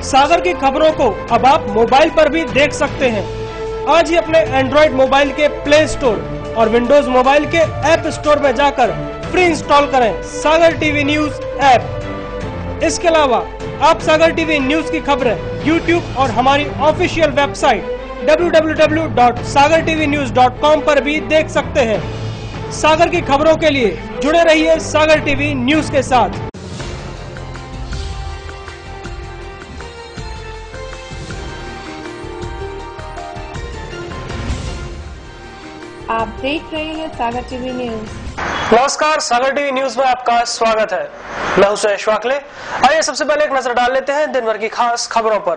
सागर की खबरों को अब आप मोबाइल पर भी देख सकते हैं। आज ही अपने एंड्रॉइड मोबाइल के प्ले स्टोर और विंडोज मोबाइल के ऐप स्टोर में जाकर फ्री इंस्टॉल करें सागर टीवी न्यूज ऐप। इसके अलावा आप सागर टीवी न्यूज की खबरें YouTube और हमारी ऑफिशियल वेबसाइट www.sagartvnews.com पर भी देख सकते हैं। सागर की खबरों के लिए जुड़े रहिए सागर टीवी न्यूज के साथ। आप देख रहे हैं सागर टीवी न्यूज। नमस्कार, सागर टीवी न्यूज में आपका स्वागत है। मैं हूं सुरेश वाकले। आइए सबसे पहले एक नजर डाल लेते हैं दिन भर की खास खबरों पर।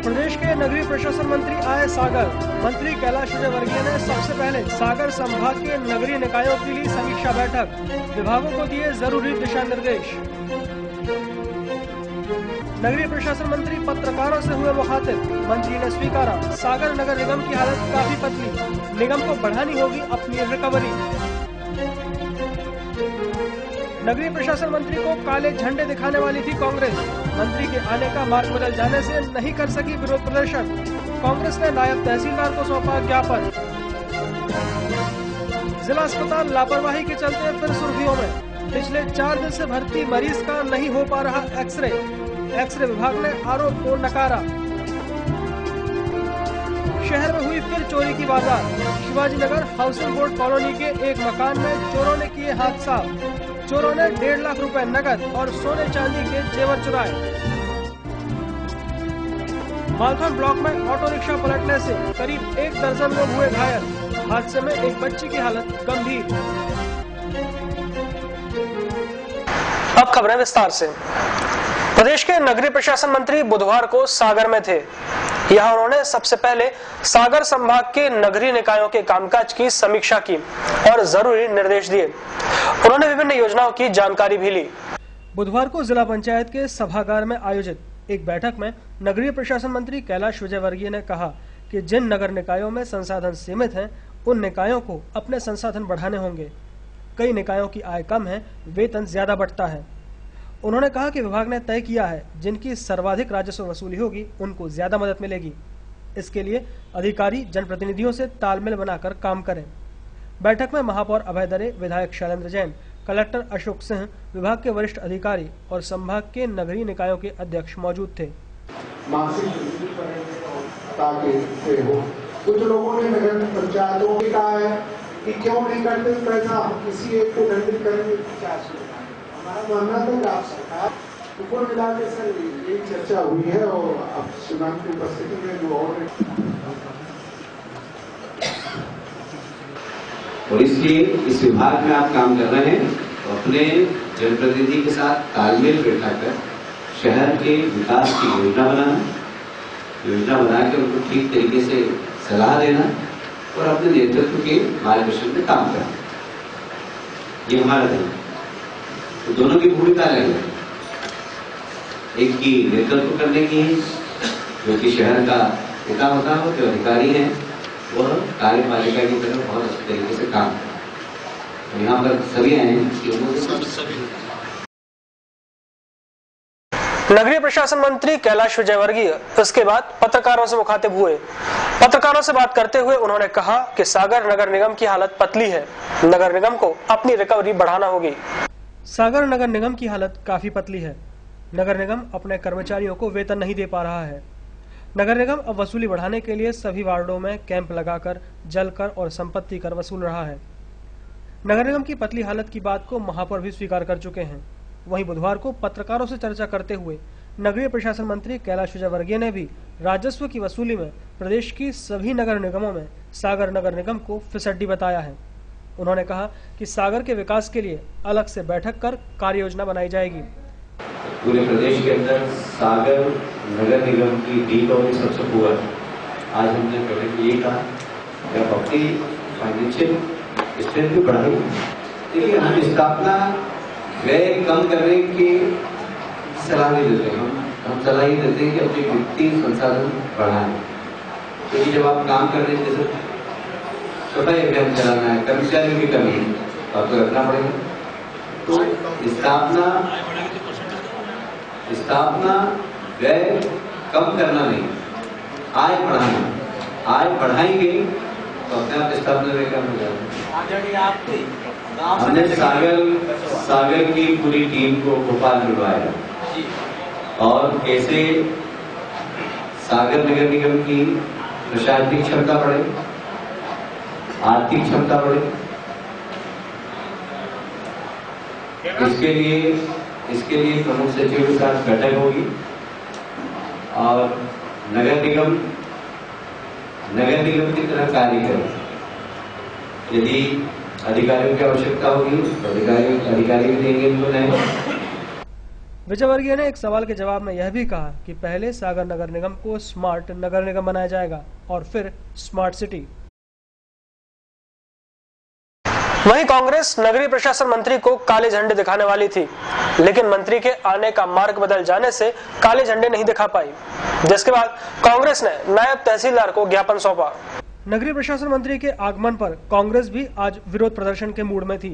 प्रदेश के नगरीय प्रशासन मंत्री आए सागर। मंत्री कैलाश विजयवर्गीय ने सबसे पहले सागर संभाग के नगरीय निकायों के लिए समीक्षा बैठक, विभागों को दिए जरूरी दिशा निर्देश। नगरीय प्रशासन मंत्री पत्रकारों से हुए मुखातिब। मंत्री ने स्वीकारा सागर नगर निगम की हालत काफी पतली, निगम को बढ़ानी होगी अपनी रिकवरी। नगरीय प्रशासन मंत्री को काले झंडे दिखाने वाली थी कांग्रेस। मंत्री के आने का मार्ग बदल जाने से नहीं कर सकी विरोध प्रदर्शन। कांग्रेस ने नायब तहसीलदार को सौंपा ज्ञापन। जिला अस्पताल लापरवाही के चलते फिर सुर्खियों में। पिछले 4 दिन से भर्ती मरीज का नहीं हो पा रहा एक्सरे विभाग ने आरोप को नकारा। शहर में हुई फिर चोरी की वारदात। Shivaji Nagar housing board colony के एक मकान में चोरों ने किए हाथ साफ। चोरों ने 1.5 लाख रुपए नकद और सोने चांदी के जेवर चुराए। मालथन ब्लॉक में ऑटो रिक्शा पलटने से करीब 1 दर्जन लोग हुए घायल। हादसे में एक बच्ची की हालत गंभीर। अब खबरें विस्तार से। प्रदेश के नगरीय प्रशासन मंत्री बुधवार को सागर में थे। यहाँ उन्होंने सबसे पहले सागर संभाग के नगरीय निकायों के कामकाज की समीक्षा की और जरूरी निर्देश दिए। उन्होंने विभिन्न योजनाओं की जानकारी भी ली। बुधवार को जिला पंचायत के सभागार में आयोजित एक बैठक में नगरीय प्रशासन मंत्री कैलाश विजयवर्गीय ने कहा कि जिन नगर निकायों में संसाधन सीमित हैं, उन निकायों को अपने संसाधन बढ़ाने होंगे। कई निकायों की आय कम है, वेतन ज्यादा बढ़ता है। उन्होंने कहा कि विभाग ने तय किया है जिनकी सर्वाधिक राजस्व वसूली होगी उनको ज्यादा मदद मिलेगी। इसके लिए अधिकारी जनप्रतिनिधियों से तालमेल बनाकर काम करें। बैठक में महापौर अभय दरे, विधायक शैलेंद्र जैन, कलेक्टर अशोक सिंह, विभाग के वरिष्ठ अधिकारी और संभाग के नगरीय निकायों के अध्यक्ष मौजूद थे। कुछ लोगों ने नगर पंचायतों में कहा है कि क्यों नहीं करते पैसा, किसी एक को दंडित करेंगे। हमारा मानना था कि आप सरकार ऊपर मिला के सर यही चर्चा हुई है और अब चुनाव की उपस्थिति में जो और इसलिए इस विभाग में आप काम कर रहे हैं तो अपने जनप्रतिनिधि के साथ तालमेल बैठाकर शहर के विकास की योजना बना के उनको ठीक तरीके से सलाह देना और अपने नेतृत्व के मार्गदर्शन में काम करना, ये हमारा धर्म है। तो दोनों की भूमिका अलग है। एक की नेतृत्व करने की है, जो कि शहर का पिता होता है, जो अधिकारी हैं वह कार्यपालिका की तरफ बहुत अच्छे तरीके से काम करें। तो यहाँ पर सभी आए हैं। नगरीय प्रशासन मंत्री कैलाश विजयवर्गीय इसके बाद पत्रकारों से मुखातिब हुए। पत्रकारों से बात करते हुए उन्होंने कहा कि सागर नगर निगम की हालत पतली है, नगर निगम को अपनी रिकवरी बढ़ाना होगी। सागर नगर निगम की हालत काफी पतली है। नगर निगम अपने कर्मचारियों को वेतन नहीं दे पा रहा है। नगर निगम अब वसूली बढ़ाने के लिए सभी वार्डों में कैंप लगाकर जल कर और संपत्ति कर वसूल रहा है। नगर निगम की पतली हालत की बात को महापौर भी स्वीकार कर चुके हैं। वहीं बुधवार को पत्रकारों से चर्चा करते हुए नगरीय प्रशासन मंत्री कैलाश विजयवर्गीय ने भी राजस्व की वसूली में प्रदेश की सभी नगर निगमों में सागर नगर निगम को फिसड्डी बताया है। उन्होंने कहा कि सागर के विकास के लिए अलग से बैठक कर कार्य योजना बनाई जाएगी। पूरे प्रदेश के अंदर सागर नगर निगम की डील और सबसे पुअर। आज हमने बैठक में ये कहा कि आप अपनी फाइनेंशियल स्ट्रेंथ भी बढ़ाएं। देखिए, हम स्थापना व्यय कम करने की सलाह नहीं देते हैं। हम सलाह ये देते हैं कि अपने वित्तीय संसाधन बढ़ाएं। क्योंकि जब आप काम कर रहे हैं, जैसे सफाई अभियान चलाना है, कर्मचारियों की कमी है तो आपको रखना पड़ेगा। तो स्थापना स्थापना व्यय कम करना नहीं, आय बढ़ाना। आय बढ़ाएंगे तो अपने आप स्थापना व्यय कम हो जाएगा। हमने सागर की पूरी टीम को भोपाल बुलवाया और कैसे सागर नगर निगम की प्रशासनिक क्षमता बढ़े, आर्थिक क्षमता बढ़े, इसके लिए प्रमुख सचिव के साथ बैठक होगी और नगर निगम की तरह कार्य करे। यदि अधिकारियों की आवश्यकता होगी तो अधिकारी भी देंगे इनको नहीं। विजयवर्गीय ने एक सवाल के जवाब में यह भी कहा कि पहले सागर नगर निगम को स्मार्ट नगर निगम बनाया जाएगा और फिर स्मार्ट सिटी। वहीं कांग्रेस नगरीय प्रशासन मंत्री को काले झंडे दिखाने वाली थी, लेकिन मंत्री के आने का मार्ग बदल जाने से काले झंडे नहीं दिखा पाई, जिसके बाद कांग्रेस ने नायब तहसीलदार को ज्ञापन सौंपा। नगरीय प्रशासन मंत्री के आगमन पर कांग्रेस भी आज विरोध प्रदर्शन के मूड में थी।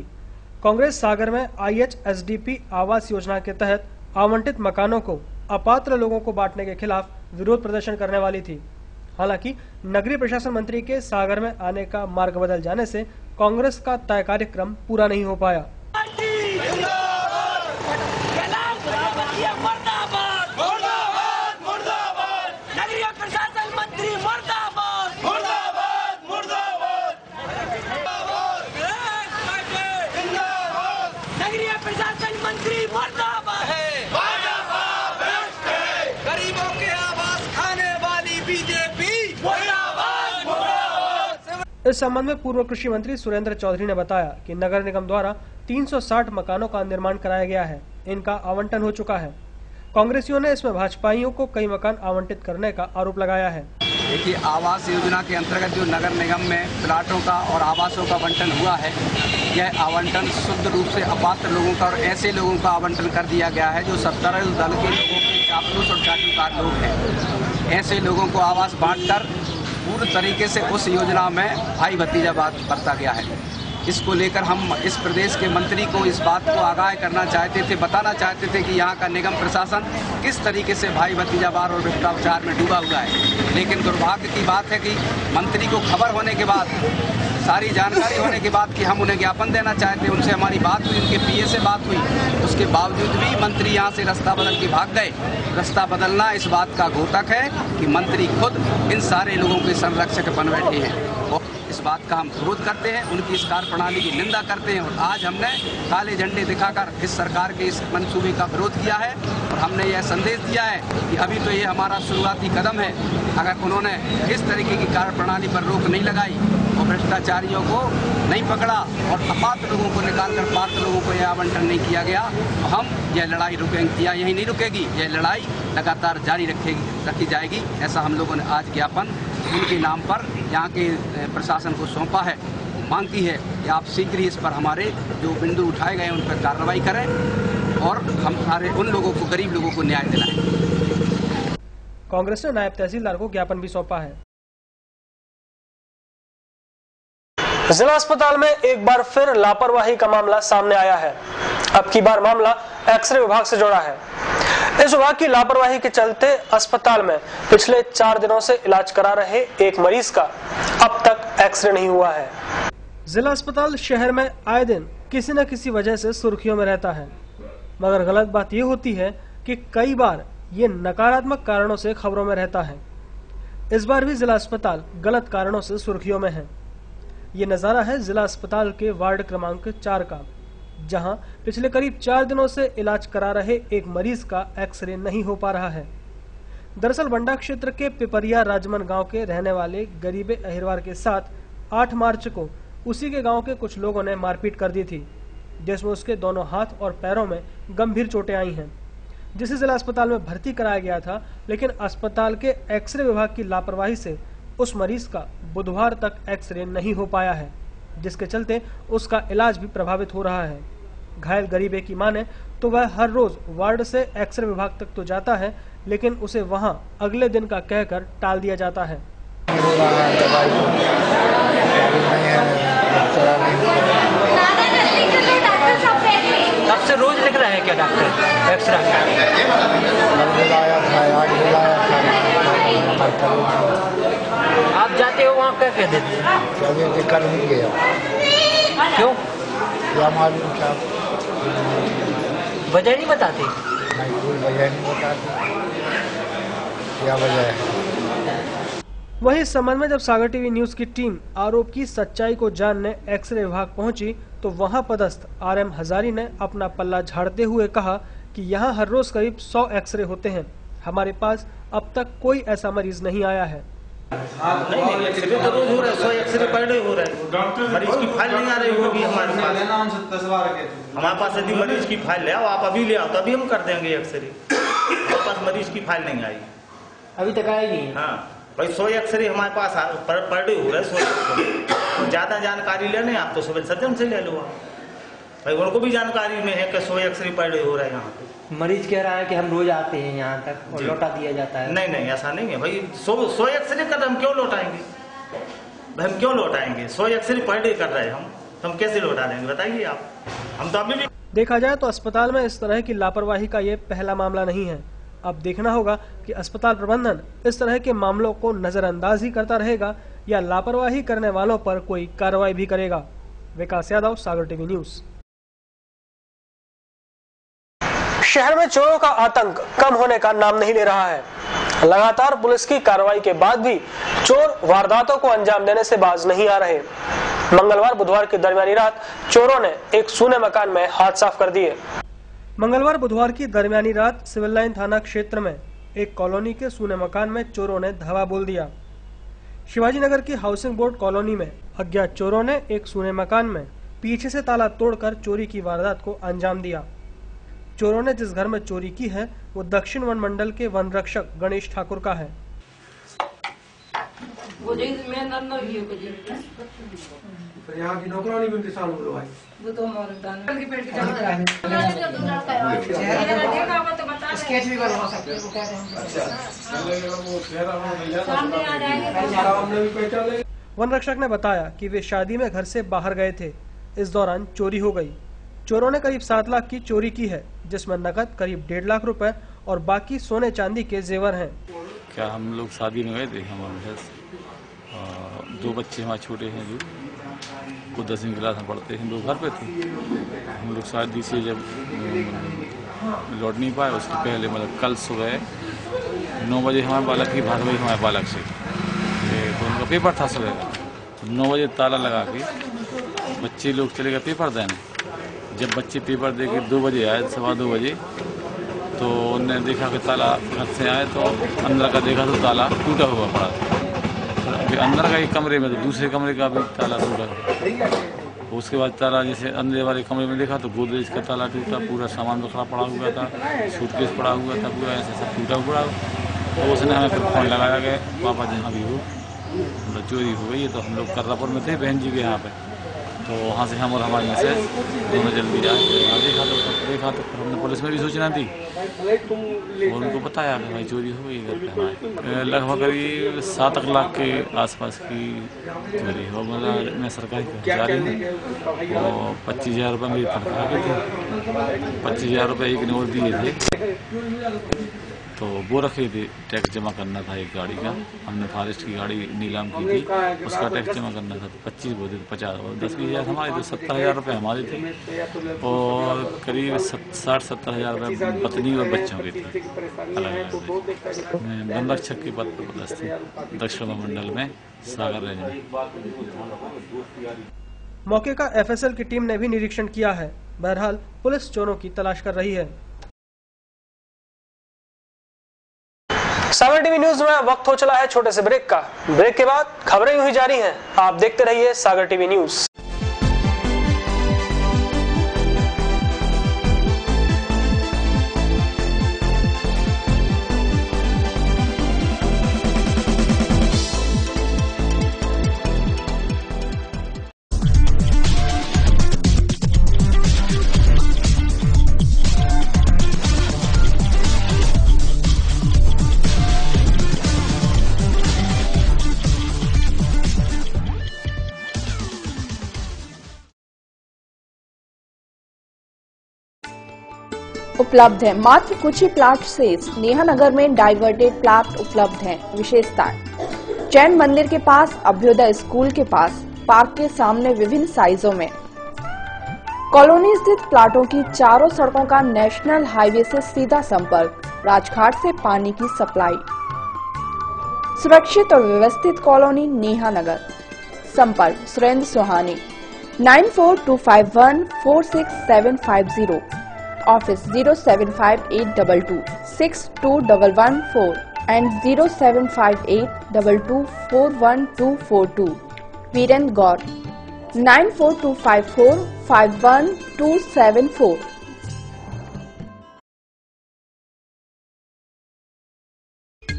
कांग्रेस सागर में IHSDP आवास योजना के तहत आवंटित मकानों को अपात्र लोगों को बांटने के खिलाफ विरोध प्रदर्शन करने वाली थी। हालांकि नगरीय प्रशासन मंत्री के सागर में आने का मार्ग बदल जाने से कांग्रेस का तय कार्यक्रम पूरा नहीं हो पाया। इस संबंध में पूर्व कृषि मंत्री सुरेंद्र चौधरी ने बताया कि नगर निगम द्वारा 360 मकानों का निर्माण कराया गया है, इनका आवंटन हो चुका है। कांग्रेसियों ने इसमें भाजपाइयों को कई मकान आवंटित करने का आरोप लगाया है। देखिए, आवास योजना के अंतर्गत जो नगर निगम में प्लाटों का और आवासों का आवंटन हुआ है, यह आवंटन शुद्ध रूप से अपात्र लोगों का और ऐसे लोगों का आवंटन कर दिया गया है जो सत्तारूढ़ दल के लोगों के चापलूस और चाटुकार लोग हैं। ऐसे लोगों को आवास बांटकर पूर्ण तरीके से उस योजना में भाई भतीजावाद बरता गया है। इसको लेकर हम इस प्रदेश के मंत्री को इस बात को आगाह करना चाहते थे, बताना चाहते थे कि यहाँ का निगम प्रशासन किस तरीके से भाई भतीजावाद और भ्रष्टाचार में डूबा हुआ है। लेकिन दुर्भाग्य की बात है कि मंत्री को खबर होने के बाद, सारी जानकारी होने के बाद कि हम उन्हें ज्ञापन देना चाहते, उनसे हमारी बात हुई, उनके PA से बात हुई, उसके बावजूद भी मंत्री यहाँ से रास्ता बदल के भाग गए। रास्ता बदलना इस बात का घोतक है कि मंत्री खुद इन सारे लोगों के संरक्षक बन बैठे हैं। इस बात का हम विरोध करते हैं, उनकी इस कार्यप्रणाली की निंदा करते हैं और आज हमने काले झंडे दिखाकर इस सरकार के इस मंसूबे का विरोध किया है और हमने यह संदेश दिया है कि अभी तो ये हमारा शुरुआती कदम है। अगर उन्होंने इस तरीके की कार्यप्रणाली पर रोक नहीं लगाई और भ्रष्टाचारियों को नहीं पकड़ा और अपात्र लोगों को निकालकर पात्र लोगों को यह आवंटन नहीं किया गया, तो हम यह लड़ाई रुकेंगे या यही नहीं रुकेगी, यह लड़ाई लगातार जारी रखी जाएगी। ऐसा हम लोगों ने आज ज्ञापन उनके नाम पर यहाँ के प्रशासन को सौंपा है। मांग की है कि आप शीघ्र ही इस पर हमारे जो बिंदु उठाए गए उन पर कार्रवाई करें और हम सारे उन लोगों को, गरीब लोगों को न्याय दिलाएं। कांग्रेस ने नायब तहसीलदार को ज्ञापन भी सौंपा है। जिला अस्पताल में एक बार फिर लापरवाही का मामला सामने आया है। अब की बार मामला एक्सरे विभाग से जुड़ा है। इस विभाग की लापरवाही के चलते अस्पताल में पिछले 4 दिनों से इलाज करा रहे एक मरीज का अब तक एक्सरे नहीं हुआ है। जिला अस्पताल शहर में आए दिन किसी न किसी वजह से सुर्खियों में रहता है, मगर गलत बात यह होती है कि कई बार ये नकारात्मक कारणों से खबरों में रहता है। इस बार भी जिला अस्पताल गलत कारणों से सुर्खियों में है। ये नजारा है जिला अस्पताल के वार्ड क्रमांक 4 का, जहां पिछले करीब 4 दिनों से इलाज करा रहे एक मरीज का एक्सरे नहीं हो पा रहा है। दरअसल बंडा क्षेत्र के पिपरिया राजमन गांव के रहने वाले गरीबे अहिरवार के साथ 8 मार्च को उसी के गांव के कुछ लोगों ने मारपीट कर दी थी, जिसमें उसके दोनों हाथ और पैरों में गंभीर चोटें आई हैं, जिसे जिला अस्पताल में भर्ती कराया गया था। लेकिन अस्पताल के एक्सरे विभाग की लापरवाही से उस मरीज का बुधवार तक एक्सरे नहीं हो पाया है, जिसके चलते उसका इलाज भी प्रभावित हो रहा है। घायल गरीबे की माने तो वह हर रोज वार्ड से एक्सरे विभाग तक तो जाता है, लेकिन उसे वहां अगले दिन का कहकर टाल दिया जाता है। कब से रोज लिख रहे हैं क्या डॉक्टर एक्सरे? आप जाते हो वहाँ क्या कह देते हैं? कर नहीं गया। क्यों? क्या मालूम क्या वजह नहीं बताते? नहीं, कोई वजह नहीं बताते क्या वजह है। वहीं इस संबंध में जब सागर टीवी न्यूज की टीम आरोप की सच्चाई को जानने एक्सरे विभाग पहुंची तो वहां पदस्थ RM हजारी ने अपना पल्ला झाड़ते हुए कहा कि यहां हर रोज करीब 100 एक्सरे होते हैं, हमारे पास अब तक कोई ऐसा मरीज नहीं आया है। नहीं, एक्सरे तो रोज हो रहा है, 100 एक्सरे पर डे हो रहा है। मरीज की फाइल नहीं आ रही होगी हमारे पास। हमारे पास यदि मरीज की फाइल ले आओ, आप अभी ले आओ तो अभी हम कर देंगे एक्सरे। हमारे पास मरीज की फाइल नहीं आई, अभी तक आई नहीं। हाँ भाई, 100 एक्सरे हमारे पास पर डे हो रहा है। 100 ज्यादा जानकारी लेने आप तो सिविल सर्जन से ले लो आप, भाई उनको भी जानकारी में है कि 100 एक्सरे पर डे हो रहा है यहाँ पे। मरीज कह रहा है कि हम रोज आते हैं यहाँ तक और लौटा दिया जाता है। नहीं, ऐसा नहीं है भाई। 100 एक्सरे कर हम क्यों लौटाएंगे भाई? हम क्यों लौटाएंगे? 100 एक्सरे पर डे कर रहे हैं हम कैसे लौटा देंगे बताइए आप? हम तो अभी भी। देखा जाए तो अस्पताल में इस तरह की लापरवाही का ये पहला मामला नहीं है। अब देखना होगा कि अस्पताल प्रबंधन इस तरह के मामलों को नजरअंदाज ही करता रहेगा या लापरवाही करने वालों पर कोई कार्रवाई भी करेगा। विकास यादव, सागर टीवी न्यूज। शहर में चोरों का आतंक कम होने का नाम नहीं ले रहा है। लगातार पुलिस की कार्रवाई के बाद भी चोर वारदातों को अंजाम देने से बाज नहीं आ रहे। मंगलवार बुधवार की दरमियानी रात चोरों ने एक सूने मकान में हाथ साफ कर दिए। मंगलवार बुधवार की दरमियानी रात सिविल लाइन थाना क्षेत्र में एक कॉलोनी के सूने मकान में चोरों ने धावा बोल दिया। शिवाजी नगर की हाउसिंग बोर्ड कॉलोनी में अज्ञात चोरों ने एक सूने मकान में पीछे से ताला तोड़कर चोरी की वारदात को अंजाम दिया। चोरों ने जिस घर में चोरी की है वो दक्षिण वन मंडल के वन रक्षक गणेश ठाकुर का है। यहाँ की नौकरानी भी इंतजाम हो रहा है। वो तो हमारे वन रक्षक ने बताया कि वे शादी में घर से बाहर गए थे, इस दौरान चोरी हो गई। चोरों ने करीब 7 लाख की चोरी की है, जिसमें नकद करीब 1.5 लाख रुपए और बाकी सोने चांदी के जेवर हैं। क्या हम लोग शादी में गए थे, हमारे 2 बच्चे हमारे छोटे हैं जो वो 10वीं क्लास में पढ़ते हैं, लोग घर पे थे। हम लोग शादी से जब लौट नहीं पाए उसके पहले मतलब कल सुबह 9 बजे हमारे बालक की भाग गई हमारे बालक से, तो उनका पेपर था सुबह का। तो 9 बजे ताला लगा के बच्चे लोग चले गए पेपर देने। जब बच्चे पेपर दे के 2 बजे आए, 2:15 बजे, तो उन्होंने देखा कि ताला घर से आए तो अंदर का देखा तो ताला टूटा हुआ पड़ा था। अंदर का एक कमरे में तो दूसरे कमरे का भी ताला टूटा था। उसके बाद ताला जैसे अंदर वाले कमरे में देखा तो गोदरेज का ताला टूटा, पूरा सामान बिखरा पड़ा हुआ था, सूटकेस पड़ा हुआ था, पूरा ऐसे सब टूटा हुआ। तो उसने हमें फिर फोन लगाया गया, पापा जहाँ भी हो मतलब चोरी हो गई है। तो हम लोग कर्रापुर में थे बहन जी के यहाँ पे, तो वहाँ से हम और हमारे मैसेज दोनों जल्दी आए। देखा तो फिर हमने पुलिस में भी सूचना दी और उनको बताया कि भाई चोरी हो गई घर पे हमारे। लगभग करीब 7 लाख के आसपास की चोरी हो। मतलब मैं सरकारी कर्मचारी हूँ और 25,000 रुपये मेरी तनख्वाह के थे। 25,000 रुपये एक नोट दिए थे, तो वो रखे थे। टैक्स जमा करना था एक गाड़ी का, हमने फॉरेस्ट की गाड़ी नीलाम की थी, उसका टैक्स जमा करना था। तो 25 वो थे, 50 और 10-20 हमारे थे, 70,000 रुपये हमारे थे और करीब 60-70,000 रुपये पत्नी और बच्चों के थे अलग अलग। मैं वन रक्षक के पद पर पदस्थ थी दक्षिण मंडल में सागर रेंज में। मौके का FSL की टीम ने भी निरीक्षण किया है। बहरहाल पुलिस चोरों की तलाश कर रही है। सागर टीवी न्यूज में वक्त हो चला है छोटे से ब्रेक का। ब्रेक के बाद खबरें यूं ही जारी हैं। आप देखते रहिए सागर टीवी न्यूज। उपलब्ध है। मात्र कुछ ही प्लाट से नेहा नगर में डाइवर्टेड प्लाट उपलब्ध है। विशेषताएं: जैन मंदिर के पास, अभ्युदय स्कूल के पास, पार्क के सामने विभिन्न साइजों में। कॉलोनी स्थित प्लाटों की चारों सड़कों का नेशनल हाईवे से सीधा संपर्क, राजघाट से पानी की सप्लाई। सुरक्षित और व्यवस्थित कॉलोनी नेहा नगर। संपर्क Surendra Suhani 9425146750, office 07582262114 and 07582241242। Virendra Gaur 9425451274।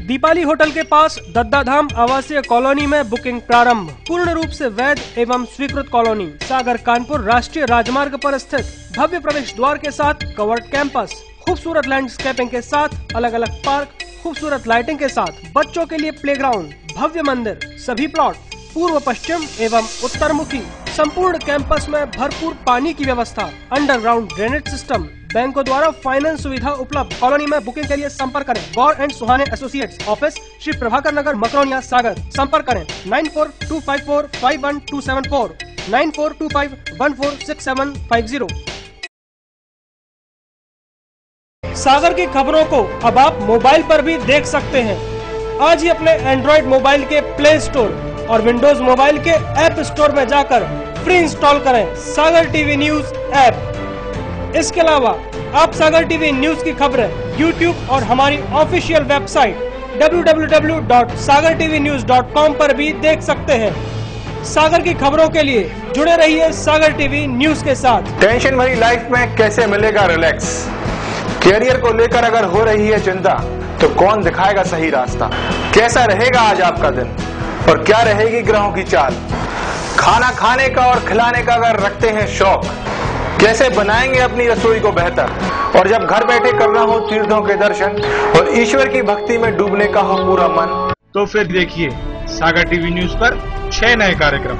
Deepali hotel के पास दद्दाधाम आवासीय कॉलोनी में बुकिंग प्रारंभ। पूर्ण रूप से वैध एवं स्वीकृत कॉलोनी सागर कानपुर राष्ट्रीय राजमार्ग पर स्थित भव्य प्रवेश द्वार के साथ कवर्ड कैंपस, खूबसूरत लैंडस्केपिंग के साथ अलग अलग पार्क, खूबसूरत लाइटिंग के साथ बच्चों के लिए प्लेग्राउंड, भव्य मंदिर, सभी प्लॉट पूर्व पश्चिम एवं उत्तर मुखी। संपूर्ण कैंपस में भरपूर पानी की व्यवस्था, अंडरग्राउंड ड्रेनेज सिस्टम, बैंकों द्वारा फाइनेंस सुविधा उपलब्ध। कॉलोनी में बुकिंग के लिए संपर्क करें Gaur and Suhane associates, office Shri Prabhakar Nagar, Makronia, Sagar. संपर्क करें 9425451274 9425146750। सागर की खबरों को अब आप मोबाइल पर भी देख सकते हैं। आज ही अपने एंड्रॉइड मोबाइल के प्ले स्टोर और विंडोज मोबाइल के ऐप स्टोर में जाकर फ्री इंस्टॉल करें सागर टीवी न्यूज ऐप। इसके अलावा आप सागर टीवी न्यूज की खबरें यूट्यूब और हमारी ऑफिशियल वेबसाइट www.sagartvnews.com पर भी देख सकते हैं। सागर की खबरों के लिए जुड़े रहिए सागर टीवी न्यूज के साथ। टेंशन भरी लाइफ में कैसे मिलेगा रिलैक्स? कैरियर को लेकर अगर हो रही है चिंता तो कौन दिखाएगा सही रास्ता? कैसा रहेगा आज आपका दिन और क्या रहेगी ग्रहों की चाल? खाना खाने का और खिलाने का अगर रखते हैं शौक, कैसे बनाएंगे अपनी रसोई को बेहतर? और जब घर बैठे करना हो तीर्थों के दर्शन और ईश्वर की भक्ति में डूबने का हो पूरा मन, तो फिर देखिए सागर टीवी न्यूज पर 6 नए कार्यक्रम।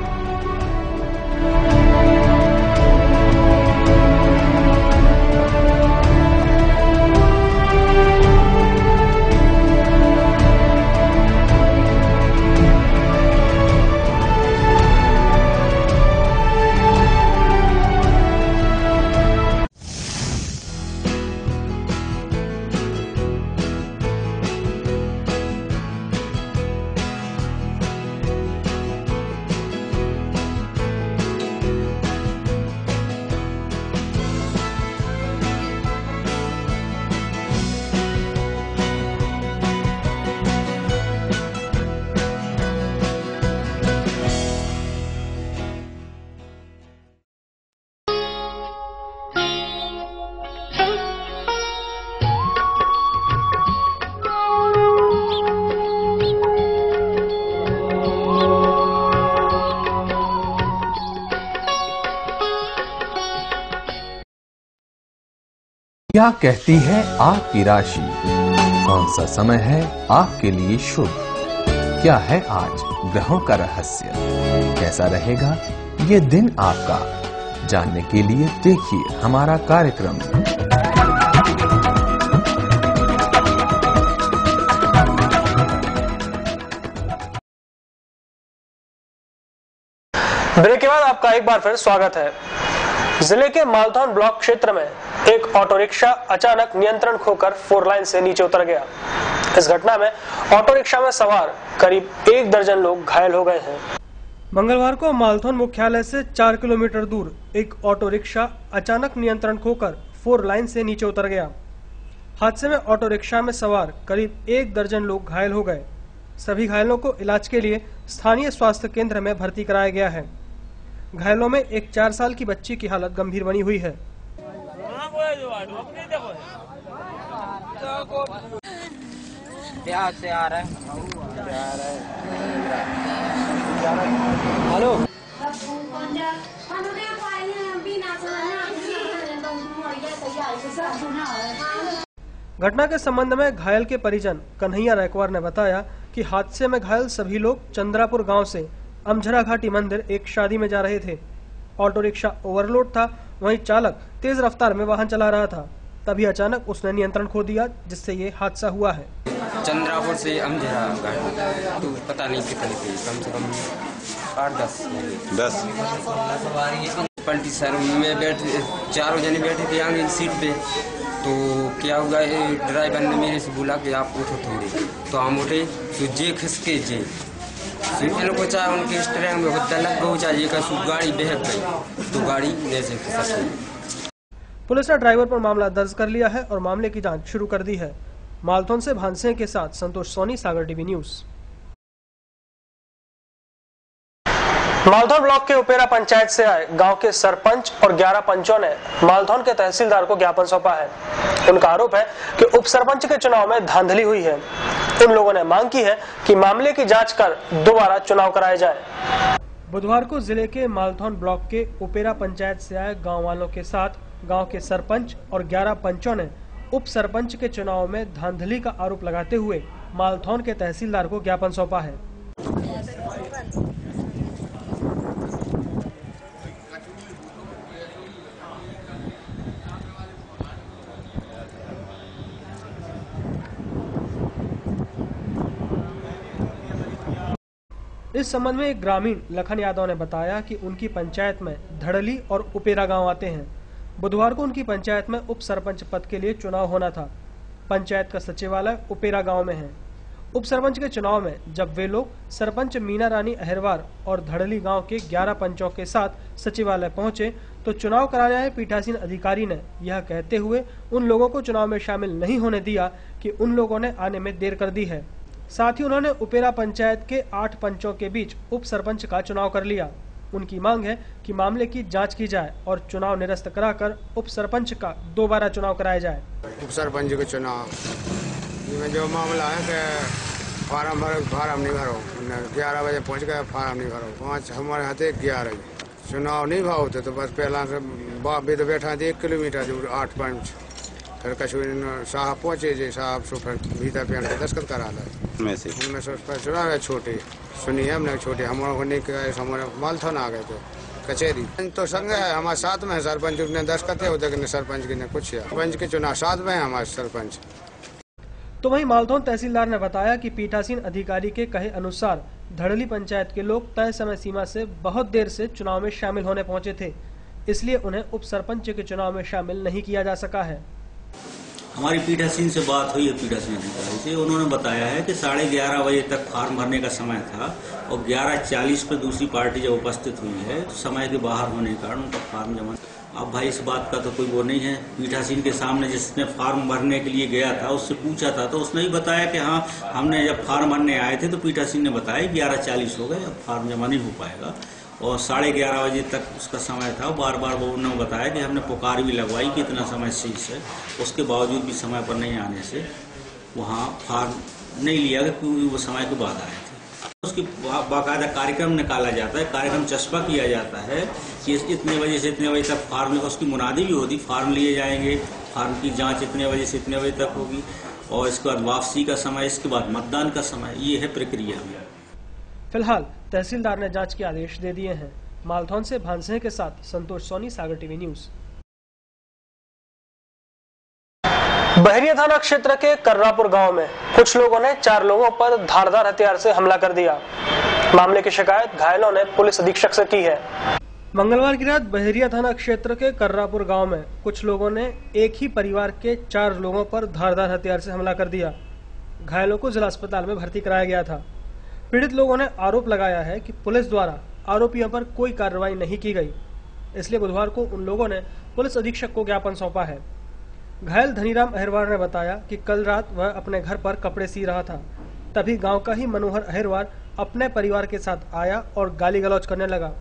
क्या कहती है आपकी राशि? कौन सा समय है आपके लिए शुभ? क्या है आज ग्रहों का रहस्य? कैसा रहेगा ये दिन आपका? जानने के लिए देखिए हमारा कार्यक्रम। ब्रेक के बाद आपका एक बार फिर स्वागत है। जिले के मालथौन ब्लॉक क्षेत्र में एक ऑटो रिक्शा अचानक नियंत्रण खोकर 4 लाइन से नीचे उतर गया। इस घटना में ऑटो रिक्शा में सवार करीब 1 दर्जन लोग घायल हो गए हैं। मंगलवार को मालथौन मुख्यालय से 4 किलोमीटर दूर एक ऑटो रिक्शा अचानक नियंत्रण खोकर 4 लाइन से नीचे उतर गया। हादसे में ऑटो रिक्शा में सवार करीब 1 दर्जन लोग घायल हो गए। सभी घायलों को इलाज के लिए स्थानीय स्वास्थ्य केंद्र में भर्ती कराया गया है। घायलों में एक 4 साल की बच्ची की हालत गंभीर बनी हुई है। बिहार से आ रहा है। हेलो, घटना के संबंध में घायल के परिजन कन्हैया रैकवार ने बताया कि हादसे में घायल सभी लोग चंद्रापुर गांव से अमझरा घाटी मंदिर एक शादी में जा रहे थे। ऑटो रिक्शा ओवरलोड था, वहीं चालक तेज रफ्तार में वाहन चला रहा था। तभी अचानक उसने नियंत्रण खो दिया, जिससे ये हादसा हुआ है। चंद्रापुर से अमझेरा गाड़ी तो पता नहीं कितनी थी, कम से कम 8-10 पलटी। सर में बैठे 4 जने बैठे थे आगे सीट पे, तो क्या हुआ ड्राइवर ने मेरे से बोला कि आप उठो थोड़ी, तो हम उठे तो जे खिसके जे को चाहे उनके स्टेयरिंग में दलक पहुंचा, ये का गाड़ी बहक गई, तो गाड़ी जैसे खिसक गई। पुलिस ने ड्राइवर पर मामला दर्ज कर लिया है और मामले की जांच शुरू कर दी है। मालथौन से भानसिंह के साथ संतोष सोनी, सागर टीवी न्यूज। मालथौन ब्लॉक के उपेरा पंचायत से आए गांव के सरपंच और 11 पंचों ने मालथौन के तहसीलदार को ज्ञापन सौंपा है। उनका आरोप है कि उप सरपंच के चुनाव में धांधली हुई है। उन लोगों ने मांग की है कि मामले की जांच कर दोबारा चुनाव कराए जाए। बुधवार को जिले के मालथौन ब्लॉक के उपेरा पंचायत से आए गाँव वालों के साथ गाँव के सरपंच और 11 पंचों ने उप सरपंच के चुनाव में धांधली का आरोप लगाते हुए मालथौन के तहसीलदार को ज्ञापन सौंपा है। इस संबंध में एक ग्रामीण लखन यादव ने बताया कि उनकी पंचायत में धड़ली और उपेरा गांव आते हैं। बुधवार को उनकी पंचायत में उप सरपंच पद के लिए चुनाव होना था। पंचायत का सचिवालय उपेरा गांव में है। उप सरपंच के चुनाव में जब वे लोग सरपंच मीना रानी अहिरवार और धड़ली गांव के 11 पंचों के साथ सचिवालय पहुंचे तो चुनाव कराने आए पीठासीन अधिकारी ने यह कहते हुए उन लोगों को चुनाव में शामिल नहीं होने दिया कि उन लोगों ने आने में देर कर दी है। साथ ही उन्होंने उपेरा पंचायत के 8 पंचों के बीच उप सरपंच का चुनाव कर लिया। उनकी मांग है कि मामले की जांच की जाए और चुनाव निरस्त कराकर उप सरपंच का दोबारा चुनाव कराया जाए। उप सरपंच के चुनाव में जो मामला है कि फार्म नहीं भरो, 11 बजे पहुंच गए, फार्म नहीं भरो, 5 हमारे हाथ 11 चुनाव नहीं भाव थे, तो बस पहला से बाप भी तो बैठा थे 1 किलोमीटर दूर 8 पंच, फिर कश्मीर साहब पहुंचे जी साहब सो फिर भीतर पे दस्तखत करा था। उनमें से चुनाव है छोटे सुनी है हमने छोटे हमारे हमारे मालथौन आ गए थे कचहरी तो संग है हमारे साथ में है सरपंच ने दस्तखत है उधर सरपंच की ने कुछ सरपंच के चुनाव साथ में है हमारे सरपंच। तो वहीं मालथौन तहसीलदार ने बताया कि पीठासीन अधिकारी के कहे अनुसार धड़ली पंचायत के लोग तय समय सीमा से बहुत देर से चुनाव में शामिल होने पहुंचे थे, इसलिए उन्हें उप सरपंच के चुनाव में शामिल नहीं किया जा सका है। हमारी पीठासीन से बात हुई है, पीठासीन अधिकारी से, उन्होंने बताया है कि 11:30 बजे तक फार्म भरने का समय था और 11:40 पे दूसरी पार्टी जब उपस्थित हुई है तो समय के बाहर होने के कारण उनका फार्म जमा। अब भाई इस बात का तो कोई वो नहीं है। पीठासीन के सामने जिसने फार्म भरने के लिए गया था उससे पूछा था तो उसने भी बताया कि हाँ हमने जब फार्म भरने आए थे तो पीठासीन ने बताया 11:40 हो गए, अब फार्म जमा नहीं हो पाएगा। और 11:30 बजे तक उसका समय था। बार बार वो उन्होंने बताया कि हमने पुकार भी लगवाई कि इतना समय शेष है, उसके बावजूद भी समय पर नहीं आने से वहाँ फार्म नहीं लिया क्योंकि वो समय के बाद आए थे। उसकी बाकायदा कार्यक्रम निकाला जाता है, कार्यक्रम चस्पा किया जाता है कि इतने बजे से इतने बजे तक फार्म, उसकी मुनादी भी होती, फार्म लिए जाएंगे, फार्म की जाँच इतने बजे से इतने बजे तक होगी और इसके बाद वापसी का समय, इसके बाद मतदान का समय, ये है प्रक्रिया में। फिलहाल तहसीलदार ने जांच के आदेश दे दिए हैं। मालथौन से भानसिंह के साथ संतोष सोनी, सागर टीवी न्यूज। बहरिया थाना क्षेत्र के कर्रापुर गांव में कुछ लोगों ने 4 लोगों पर धारदार हथियार से हमला कर दिया। मामले की शिकायत घायलों ने पुलिस अधीक्षक से की है। मंगलवार की रात बहरिया थाना क्षेत्र के कर्रापुर गांव में कुछ लोगों ने एक ही परिवार के 4 लोगों पर धारदार हथियार से हमला कर दिया। घायलों को जिला अस्पताल में भर्ती कराया गया था। पीड़ित लोगों ने आरोप लगाया है कि पुलिस द्वारा आरोपियों पर कोई कार्रवाई नहीं की गई, इसलिए बुधवार को उन लोगों ने पुलिस अधीक्षक को ज्ञापन सौंपा है। घायल धनीराम अहिरवार ने बताया कि कल रात वह अपने घर पर कपड़े सी रहा था, तभी गांव का ही मनोहर अहिरवार अपने परिवार के साथ आया और गाली गलौज करने लगा,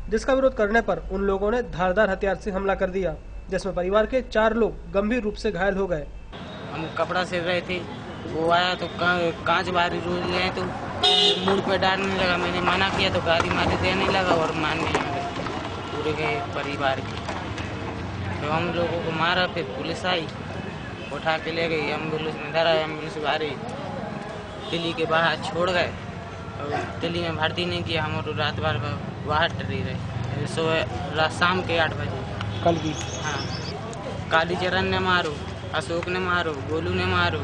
जिसका विरोध करने पर उन लोगों ने धारदार हथियार से हमला कर दिया, जिसमें परिवार के 4 लोग गंभीर रूप से घायल हो गए। हम कपड़ा सिल रहे थे, वो आया तो कांच बारी रोज गए तो मुड़ पे डालने लगा। मैंने मना किया तो गाली मारे देने लगा और मारने लगा पूरे के परिवार की। तो हम लोगों को मारा, फिर पुलिस आई, उठा के ले गई, एम्बुलेंस में धरा, एम्बुलेंस बाहर दिल्ली के बाहर छोड़ गए और दिल्ली में भर्ती नहीं किया। हम और रात भर बाहर डरी रहे। शाम के 8 बजे कल की। हाँ, कालीचरण ने मारो, अशोक ने मारो, गोलू ने मारो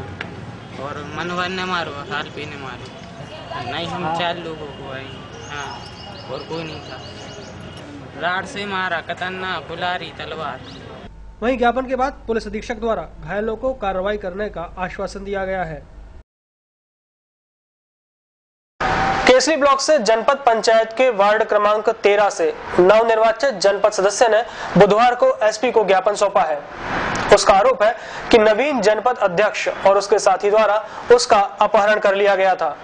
और मनोहर ने मारो और हालपी ने मारो। नहीं, हम 4 लोगों को आई। हाँ, और कोई नहीं था। राड से मारा, कतन्ना, कुलारी, तलवार। वहीं ज्ञापन के बाद पुलिस अधीक्षक द्वारा घायलों को कार्रवाई करने का आश्वासन दिया गया है। केसरी ब्लॉक से जनपद पंचायत के वार्ड क्रमांक 13 से नवनिर्वाचित जनपद सदस्य ने बुधवार को एसपी को ज्ञापन सौंपा है। उसका आरोप है कि नवीन जनपद अध्यक्ष और उसके साथी द्वारा उसका अपहरण कर लिया गया था।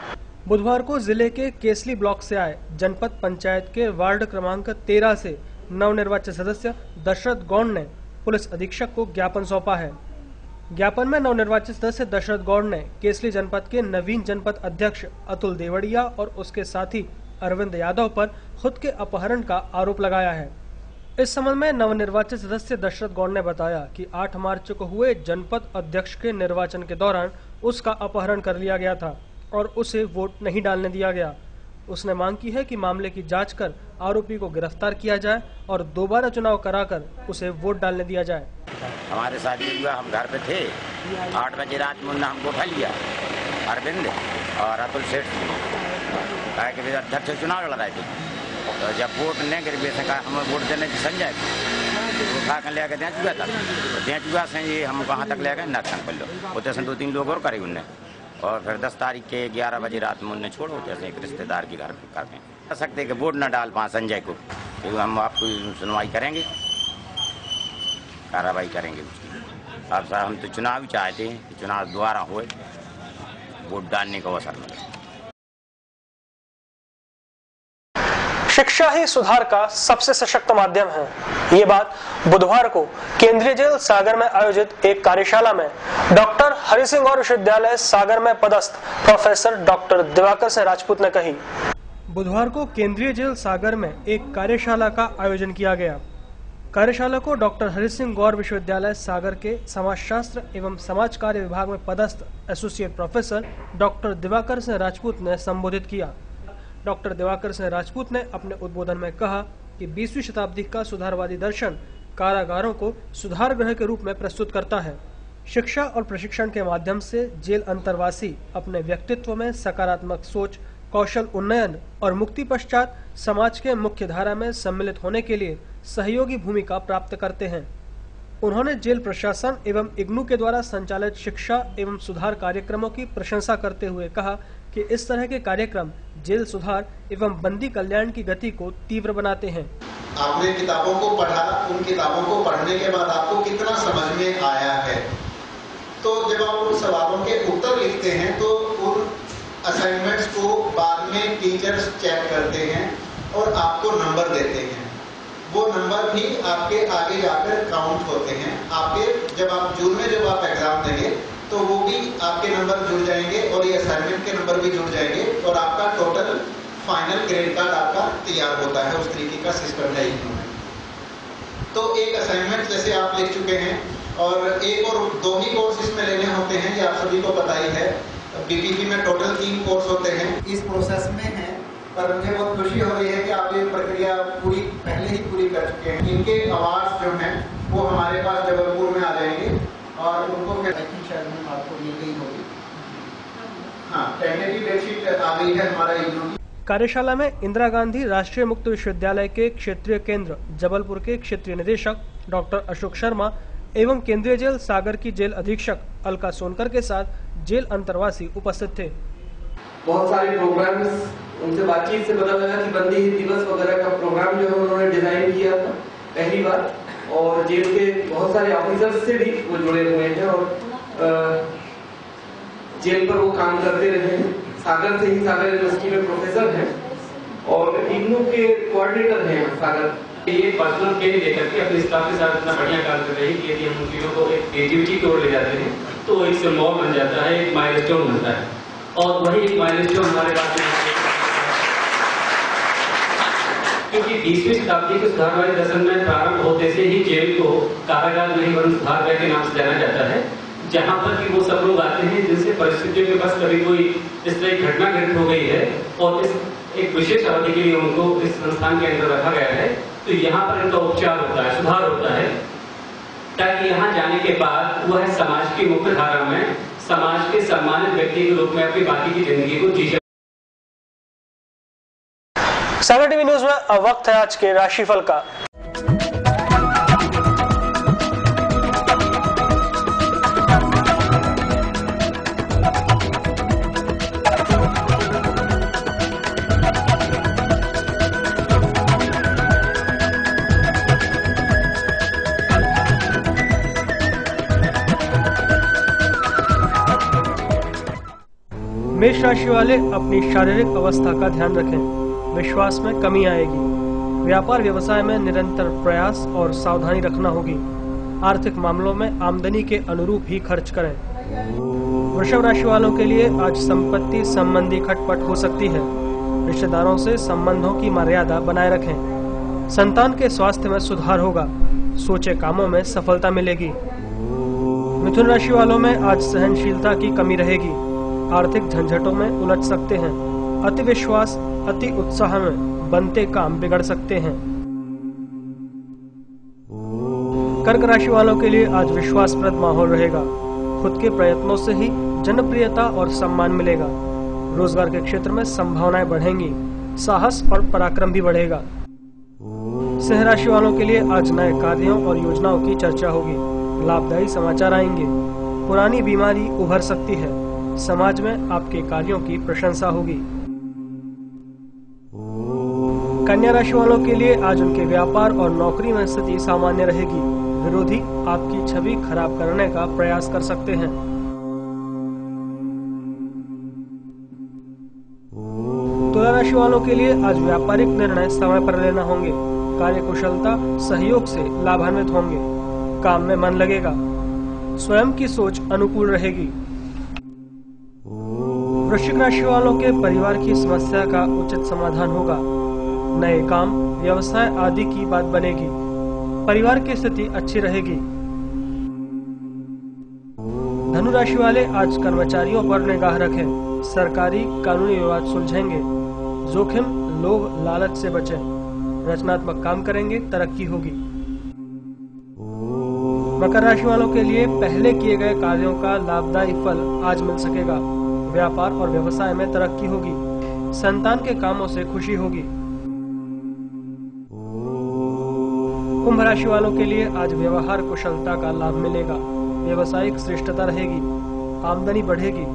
बुधवार को जिले के केसरी ब्लॉक से आए जनपद पंचायत के वार्ड क्रमांक 13 से नवनिर्वाचित सदस्य दशरथ गौड़ ने पुलिस अधीक्षक को ज्ञापन सौंपा है। ज्ञापन में नवनिर्वाचित सदस्य दशरथ गौड़ ने केसरी जनपद के नवीन जनपद अध्यक्ष अतुल देवड़िया और उसके साथी अरविंद यादव पर खुद के अपहरण का आरोप लगाया है। इस संबंध में नवनिर्वाचित सदस्य दशरथ गौड़ ने बताया कि 8 मार्च को हुए जनपद अध्यक्ष के निर्वाचन के दौरान उसका अपहरण कर लिया गया था और उसे वोट नहीं डालने दिया गया। उसने मांग की है कि मामले की जांच कर आरोपी को गिरफ्तार किया जाए और दोबारा चुनाव कराकर उसे वोट डालने दिया जाए। हमारे साथ ये हुआ, हम घर पे थे, 8 बजे रात मुन्ना हमको उठा लिया, अरविंद और अतुल सेठ कहा कि अध्यक्ष चुनाव लड़ रहे थे। तो जब वोट नहीं गिर से कहा हमें वोट देने की संजय को उठा कर ले गए दें चुका था। दें चुका से ये हम कहाँ तक ले गए नाथन पर लो उतने से 2-3 लोग और करे उनने। और फिर 10 तारीख के 11 बजे रात में उन्हें छोड़ो, जैसे एक रिश्तेदार के घर करते हैं कह सकते कि वोट न डाल पाए संजय को, तो हम आपको सुनवाई करेंगे, कार्रवाई करेंगे उसकी। अब साहब हम तो चुनाव ही चाहते हैं कि चुनाव दोबारा होए, वोट डालने का अवसर मिले। शिक्षा ही सुधार का सबसे सशक्त माध्यम है। ये बात बुधवार को केंद्रीय जेल सागर में आयोजित एक कार्यशाला में डॉक्टर हरि सिंह गौर विश्वविद्यालय सागर में पदस्थ प्रोफेसर डॉक्टर दिवाकर सिंह राजपूत ने कही। बुधवार को केंद्रीय जेल सागर में एक कार्यशाला का आयोजन किया गया। कार्यशाला को डॉक्टर हरि सिंह गौर विश्वविद्यालय सागर के समाजशास्त्र एवं समाज कार्य विभाग में पदस्थ associate professor doctor Diwakar Singh Rajput ने संबोधित किया। डॉक्टर दिवाकर सिंह राजपूत ने अपने उद्बोधन में कहा कि 20वीं शताब्दी का सुधारवादी दर्शन कारागारों को सुधार गृह के रूप में प्रस्तुत करता है। शिक्षा और प्रशिक्षण के माध्यम से जेल अंतरवासी अपने व्यक्तित्व में सकारात्मक सोच, कौशल उन्नयन और मुक्ति पश्चात समाज के मुख्य धारा में सम्मिलित होने के लिए सहयोगी भूमिका प्राप्त करते हैं। उन्होंने जेल प्रशासन एवं इग्नू के द्वारा संचालित शिक्षा एवं सुधार कार्यक्रमों की प्रशंसा करते हुए कहा कि इस तरह के कार्यक्रम जेल सुधार एवं बंदी कल्याण की गति को तीव्र बनाते हैं। आपने किताबों को पढ़ा, उन किताबों को पढ़ने के बाद आपको कितना समझ में आया है, तो जब आप उन सवालों के उत्तर लिखते हैं तो उन असाइनमेंट्स को बाद में टीचर्स चेक करते हैं और आपको नंबर देते हैं। वो नंबर भी आपके आगे जाकर काउंट होते हैं। आपके जब आप जून में जब आप एग्जाम देंगे तो वो भी आपके नंबर जुड़ जाएंगे और ये असाइनमेंट के नंबर भी जुड़ जाएंगे और आपका टोटल फाइनल ग्रेड कार्ड आपका तैयार होता है। उस तरीके का सिस्टम है इग्नू में। तो एक असाइनमेंट जैसे आप लिख चुके हैं और एक और 2 ही कोर्स इसमें लेने होते हैं, ये आप सभी को पता ही है। बीपीपी में टोटल 3 कोर्स होते हैं। इस प्रोसेस में है, पर मुझे बहुत खुशी हो रही है कि आप ये प्रक्रिया पहले ही पूरी कर चुके हैं। इनके अवार्ड्स जो हैं वो हमारे पास जबलपुर में आ जाएंगे और उनको फिर शायद में आपको दी गई होगी। हाँ, टेंटेटिव डेटशीट आ गई है हमारा इग्नू की। कार्यशाला में इंदिरा गांधी राष्ट्रीय मुक्त विश्वविद्यालय के क्षेत्रीय केंद्र जबलपुर के क्षेत्रीय निदेशक डॉक्टर अशोक शर्मा एवं केंद्रीय जेल सागर की जेल अधीक्षक अलका सोनकर के साथ जेल अंतरवासी उपस्थित थे। बहुत सारे प्रोग्राम्स, उनसे बातचीत से पता लगा कि बंदी दिवस वगैरह का प्रोग्राम जो है उन्होंने डिजाइन किया था पहली बार, और जेल के बहुत सारे ऑफिसर्स से भी वो जुड़े हुए हैं और जेल पर वो काम करते रहे हैं। सागर से ही सागर यूनिवर्सिटी में प्रोफेसर हैं और इग्नू के कोऑर्डिनेटर हैं सागर। ये पर्सनल केयर लेकर के अपने स्टाफ के साथ इतना बढ़िया काम कर रहे हैं कि यदि हम उन चीजों को एक क्रिएटिविटी की ओर ले जाते हैं तो वो एक सिंबल बन जाता है, एक माइलस्टोन बनता है। और वही एक माइलस्टोन हमारे पास क्योंकि 20वीं शताब्दी के सुधारवादी दर्शन में प्रारंभ होते से ही जेल को कारागार नहीं वरन सुधारगृह के नाम से जाना जाता है, जहाँ पर कि वो सब लोग आते हैं जिनसे परिस्थितियों के पास कभी कोई इस तरह की घटना घटित हो गई है और इस एक विशेष अवधि के लिए उनको इस संस्थान के अंदर रखा गया है। तो यहाँ पर इनका उपचार होता है, सुधार होता है। ताकि यहाँ जाने के बाद वह समाज की मुख्य धारा में समाज के सम्मानित व्यक्ति के रूप में अपनी बाकी की जिंदगी को जी। सागर टीवी न्यूज में अब वक्त है आज के राशिफल का। मेष राशि वाले अपनी शारीरिक अवस्था का ध्यान रखें, विश्वास में कमी आएगी। व्यापार व्यवसाय में निरंतर प्रयास और सावधानी रखना होगी। आर्थिक मामलों में आमदनी के अनुरूप ही खर्च करें। वृषभ राशि वालों के लिए आज संपत्ति संबंधी खटपट हो सकती है। रिश्तेदारों से संबंधों की मर्यादा बनाए रखें। संतान के स्वास्थ्य में सुधार होगा। सोचे कामों में सफलता मिलेगी। मिथुन राशि वालों में आज सहनशीलता की कमी रहेगी। आर्थिक झंझटों में उलझ सकते हैं। अति विश्वास, अति उत्साह में बनते काम बिगड़ सकते हैं। कर्क राशि वालों के लिए आज विश्वासप्रद माहौल रहेगा। खुद के प्रयत्नों से ही जनप्रियता और सम्मान मिलेगा। रोजगार के क्षेत्र में संभावनाएं बढ़ेंगी। साहस और पराक्रम भी बढ़ेगा। सिंह राशि वालों के लिए आज नए कार्यों और योजनाओं की चर्चा होगी। लाभदायी समाचार आएंगे। पुरानी बीमारी उभर सकती है। समाज में आपके कार्यों की प्रशंसा होगी। कन्या राशि वालों के लिए आज उनके व्यापार और नौकरी में स्थिति सामान्य रहेगी। विरोधी आपकी छवि खराब करने का प्रयास कर सकते हैं। तुला राशि वालों के लिए आज व्यापारिक निर्णय समय पर लेना होंगे। कार्यकुशलता सहयोग से लाभान्वित होंगे। काम में मन लगेगा। स्वयं की सोच अनुकूल रहेगी। वृश्चिक राशि वालों के परिवार की समस्या का उचित समाधान होगा। नए काम, व्यवसाय आदि की बात बनेगी। परिवार की स्थिति अच्छी रहेगी। धनु राशि वाले आज कर्मचारियों पर निगाह रखें। सरकारी कानूनी विवाद सुलझेंगे। जोखिम, लोभ, लालच से बचें। रचनात्मक काम करेंगे, तरक्की होगी। मकर राशि वालों के लिए पहले किए गए कार्यों का लाभदायी फल आज मिल सकेगा। व्यापार और व्यवसाय में तरक्की होगी। संतान के कामों से खुशी होगी। कुंभ राशि वालों के लिए आज व्यवहार कुशलता का लाभ मिलेगा। व्यवसायिक श्रेष्ठता रहेगी। आमदनी बढ़ेगी।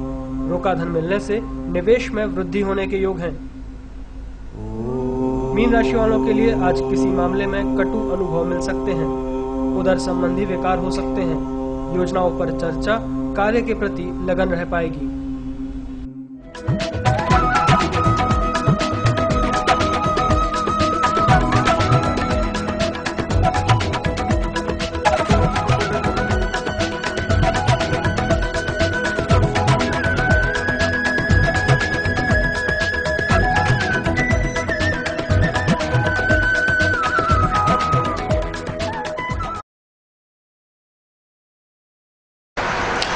रोका धन मिलने से निवेश में वृद्धि होने के योग हैं। मीन राशि वालों के लिए आज किसी मामले में कटु अनुभव मिल सकते हैं। उदर संबंधी विकार हो सकते हैं। योजनाओं पर चर्चा कार्य के प्रति लगन रह पाएगी।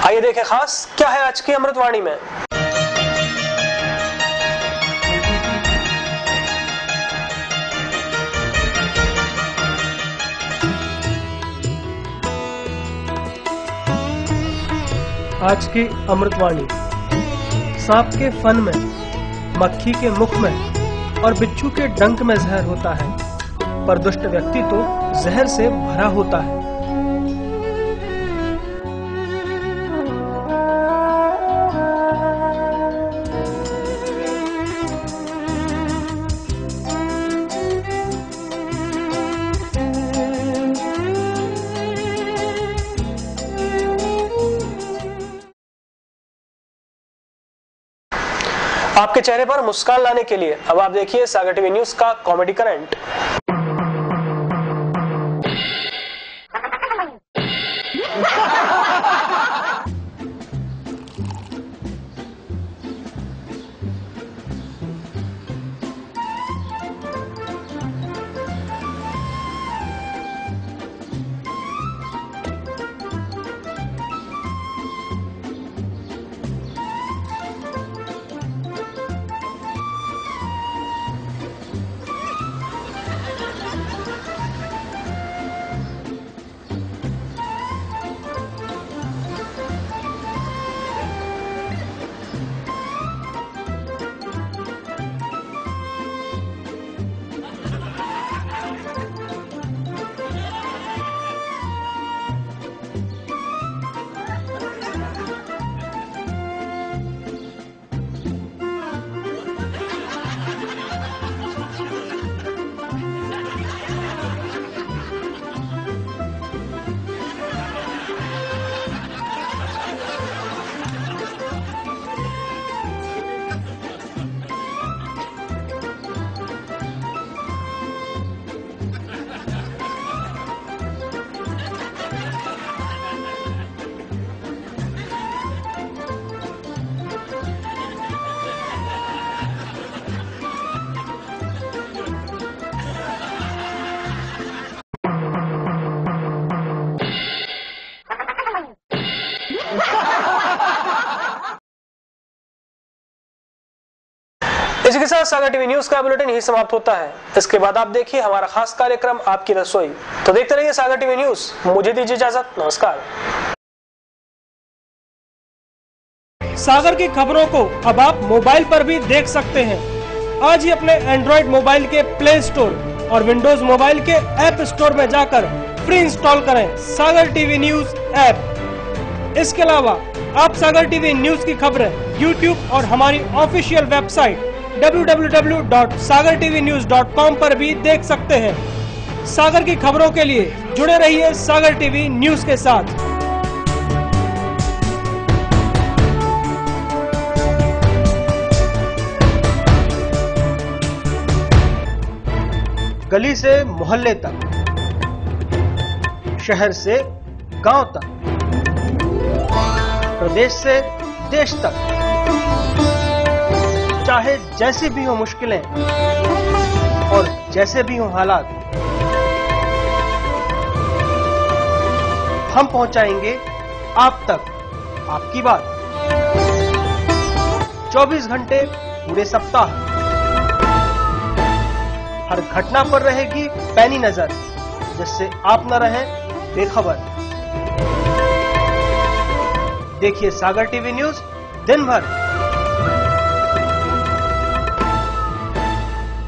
आइए देखें खास क्या है आज की अमृतवाणी में। आज की अमृतवाणी। सांप के फन में, मक्खी के मुख में और बिच्छू के डंक में जहर होता है, पर दुष्ट व्यक्ति तो जहर से भरा होता है। आपके चेहरे पर मुस्कान लाने के लिए अब आप देखिए सागर टीवी न्यूज का कॉमेडी करंट। के साथ सागर टीवी न्यूज का बुलेटिन यही समाप्त होता है। इसके बाद आप देखिए हमारा खास कार्यक्रम आपकी रसोई। तो देखते रहिए सागर टीवी न्यूज। मुझे दीजिए इजाजत, नमस्कार। सागर की खबरों को अब आप मोबाइल पर भी देख सकते हैं। आज ही अपने एंड्रॉइड मोबाइल के प्ले स्टोर और विंडोज मोबाइल के ऐप स्टोर में जाकर फ्री इंस्टॉल करें सागर टीवी न्यूज ऐप। इसके अलावा आप सागर टीवी न्यूज की खबरें यूट्यूब और हमारी ऑफिशियल वेबसाइट www.sagartvnews.com पर भी देख सकते हैं। सागर की खबरों के लिए जुड़े रहिए सागर टीवी न्यूज के साथ। गली से मोहल्ले तक, शहर से गांव तक, प्रदेश से देश तक, चाहे जैसी भी हो मुश्किलें और जैसे भी हो हालात, हम पहुंचाएंगे आप तक आपकी बात। 24 घंटे पूरे सप्ताह, हर घटना पर रहेगी पैनी नजर, जिससे आप न रहें बेखबर। देखिए सागर टीवी न्यूज दिन भर